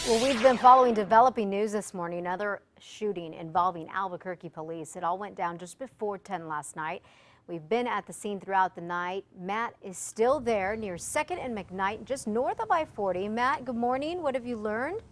Well, we've been following developing news this morning. Another shooting involving Albuquerque police. It all went down just before 10 last night. We've been at the scene throughout the night. Matt is still there near 2nd and McKnight, just north of I-40. Matt, good morning. What have you learned?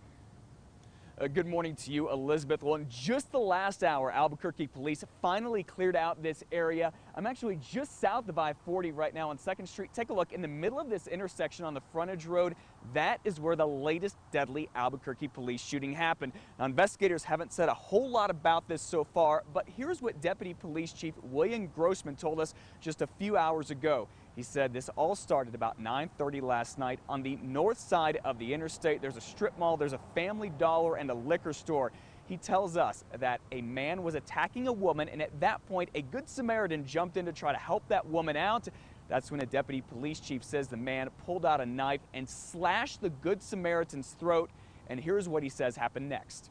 Good morning to you, Elizabeth. Well, in just the last hour, Albuquerque police finally cleared out this area. I'm actually just south of I-40 right now on 2nd Street. Take a look in the middle of this intersection on the frontage road. That is where the latest deadly Albuquerque police shooting happened. Now, investigators haven't said a whole lot about this so far, but here's what Deputy Police Chief William Grossman told us just a few hours ago. He said this all started about 9:30 last night on the north side of the interstate. There's a strip mall, there's a Family Dollar and a liquor store. He tells us that a man was attacking a woman, and at that point, a Good Samaritan jumped in to try to help that woman out. That's when a deputy police chief says the man pulled out a knife and slashed the Good Samaritan's throat. And here's what he says happened next.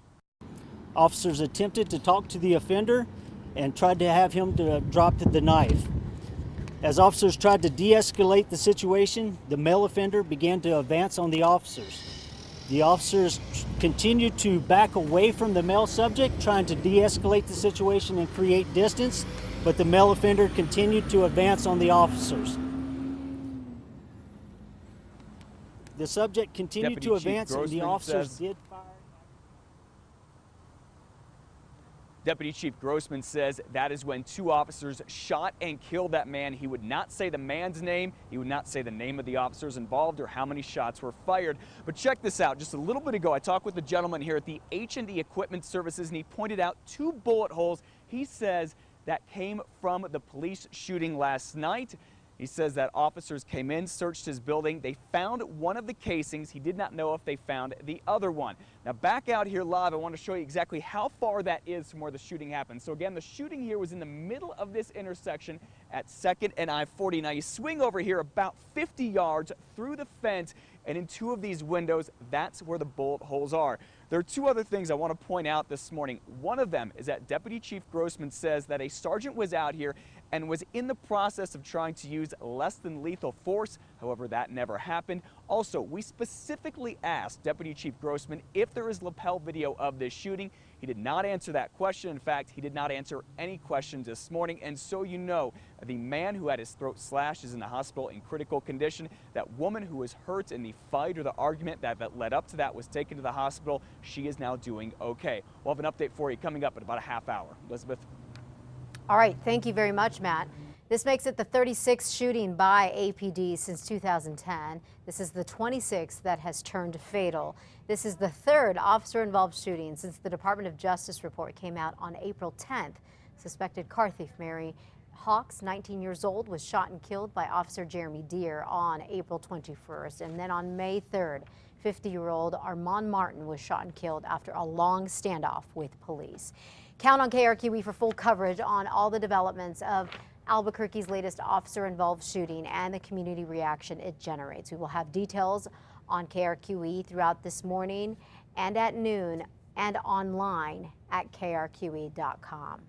Officers attempted to talk to the offender and tried to have him to drop the knife. As officers tried to de-escalate the situation, the male offender began to advance on the officers. The officers continued to back away from the male subject, trying to de-escalate the situation and create distance, but the male offender continued to advance on the officers. The subject continued to advance and the officers did fire. Deputy Chief Grossman says that is when two officers shot and killed that man. He would not say the man's name. He would not say the name of the officers involved or how many shots were fired. But check this out. Just a little bit ago, I talked with a gentleman here at the H&E Equipment Services, and he pointed out two bullet holes. He says that came from the police shooting last night. He says that officers came in, searched his building. They found one of the casings. He did not know if they found the other one. Now, back out here live, I want to show you exactly how far that is from where the shooting happened. So again, the shooting here was in the middle of this intersection at 2nd and I-40. Now, you swing over here about 50 yards through the fence, and in two of these windows, that's where the bullet holes are. There are two other things I want to point out this morning. One of them is that Deputy Chief Grossman says that a sergeant was out here and was in the process of trying to use less than lethal force. However, that never happened. Also, we specifically asked Deputy Chief Grossman if there is lapel video of this shooting. He did not answer that question. In fact, he did not answer any questions this morning. And so you know, the man who had his throat slashed is in the hospital in critical condition. That woman who was hurt in the fight or the argument that led up to that was taken to the hospital. She is now doing okay. We'll have an update for you coming up in about a half hour. Elizabeth. All right. Thank you very much, Matt. This makes it the 36th shooting by APD since 2010. This is the 26th that has turned fatal. This is the third officer-involved shooting since the Department of Justice report came out on April 10th. Suspected car thief Mary Hawks, 19 years old, was shot and killed by Officer Jeremy Deere on April 21st. And then on May 3rd, 50-year-old Armand Martin was shot and killed after a long standoff with police. Count on KRQE for full coverage on all the developments of Albuquerque's latest officer-involved shooting and the community reaction it generates. We will have details on KRQE throughout this morning and at noon and online at krqe.com.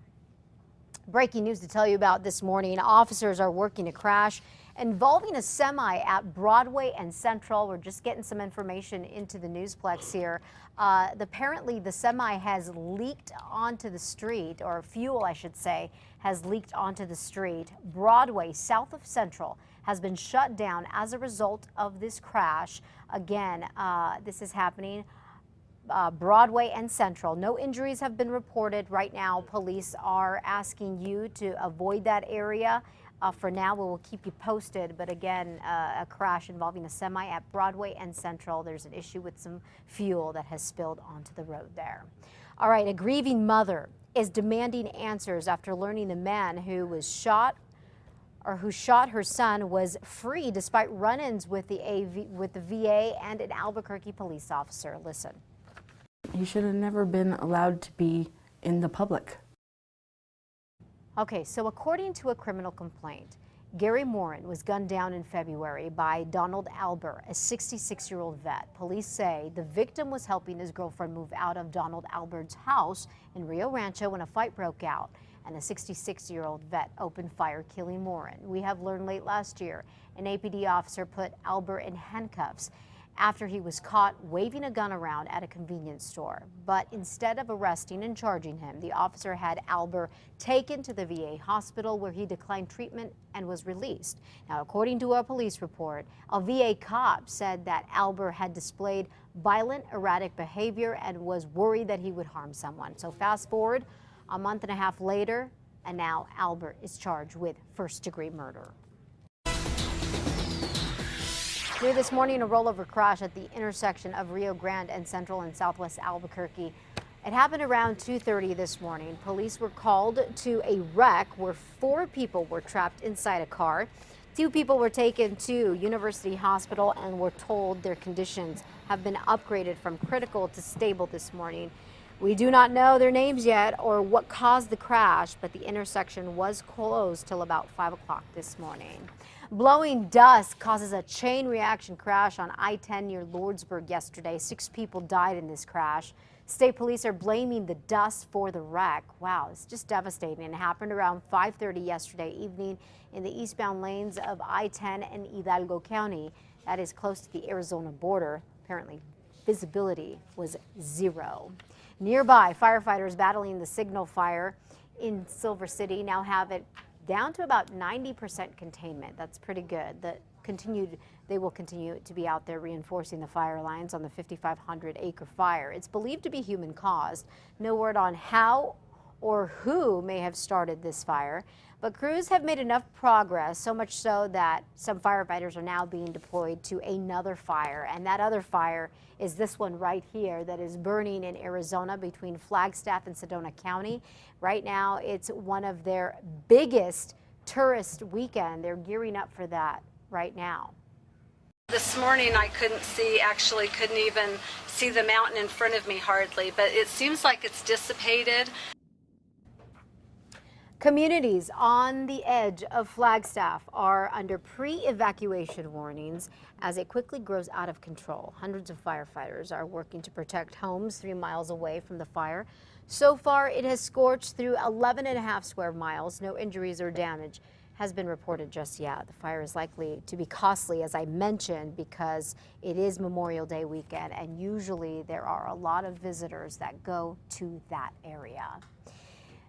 Breaking news to tell you about this morning. Officers are working a crash involving a semi at Broadway and Central. We're just getting some information into the newsplex here. Apparently the semi has leaked onto the street, or fuel I should say, has leaked onto the street. Broadway south of Central has been shut down as a result of this crash. Again, this is happening Broadway and Central. No injuries have been reported. Right now, police are asking you to avoid that area. For now, we will keep you posted. But again, a crash involving a semi at Broadway and Central. There's an issue with some fuel that has spilled onto the road there. All right, a grieving mother is demanding answers after learning the man who was shot who shot her son was free despite run-ins with the VA and an Albuquerque police officer. Listen. He should have never been allowed to be in the public. Okay, so according to a criminal complaint, Gary Morin was gunned down in February by Donald Albert, a 66-year-old vet. Police say the victim was helping his girlfriend move out of Donald Albert's house in Rio Rancho when a fight broke out, and a 66-year-old vet opened fire, killing Morin. We have learned late last year an APD officer put Albert in handcuffs after he was caught waving a gun around at a convenience store. But instead of arresting and charging him, the officer had Albert taken to the VA hospital where he declined treatment and was released. Now, according to a police report, a VA cop said that Albert had displayed violent, erratic behavior and was worried that he would harm someone. So fast forward a month and a half later, and now Albert is charged with first-degree murder. Here this morning, a rollover crash at the intersection of Rio Grande and Central and Southwest Albuquerque. It happened around 2:30 this morning. Police were called to a wreck where 4 people were trapped inside a car. 2 people were taken to University Hospital and were told their conditions have been upgraded from critical to stable this morning. We do not know their names yet or what caused the crash, but the intersection was closed till about 5 o'clock this morning. Blowing dust causes a chain reaction crash on I-10 near Lordsburg yesterday. 6 people died in this crash. State police are blaming the dust for the wreck. Wow, it's just devastating. It happened around 5:30 yesterday evening in the eastbound lanes of I-10 and Hidalgo County. That is close to the Arizona border. Apparently, visibility was 0. Nearby, firefighters battling the signal fire in Silver City now have it down to about 90% containment. That's pretty good. They will continue to be out there reinforcing the fire lines on the 5,500-acre fire. It's believed to be human caused. No word on how or who may have started this fire, but crews have made enough progress, so much so that some firefighters are now being deployed to another fire. And that other fire is this one right here that is burning in Arizona between Flagstaff and Sedona County. Right now, it's one of their biggest tourist weekend. They're gearing up for that right now. This morning I couldn't even see the mountain in front of me hardly, but it seems like it's dissipated. Communities on the edge of Flagstaff are under pre-evacuation warnings as it quickly grows out of control. Hundreds of firefighters are working to protect homes 3 miles away from the fire. So far, it has scorched through 11.5 square miles. No injuries or damage has been reported just yet. The fire is likely to be costly, as I mentioned, because it is Memorial Day weekend, and usually there are a lot of visitors that go to that area.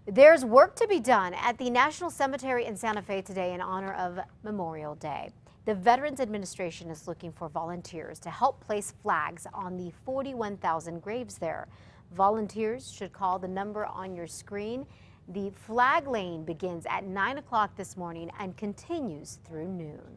There's work to be done at the National Cemetery in Santa Fe today in honor of Memorial Day. The Veterans Administration is looking for volunteers to help place flags on the 41,000 graves there. Volunteers should call the number on your screen. The flag lane begins at 9 o'clock this morning and continues through noon.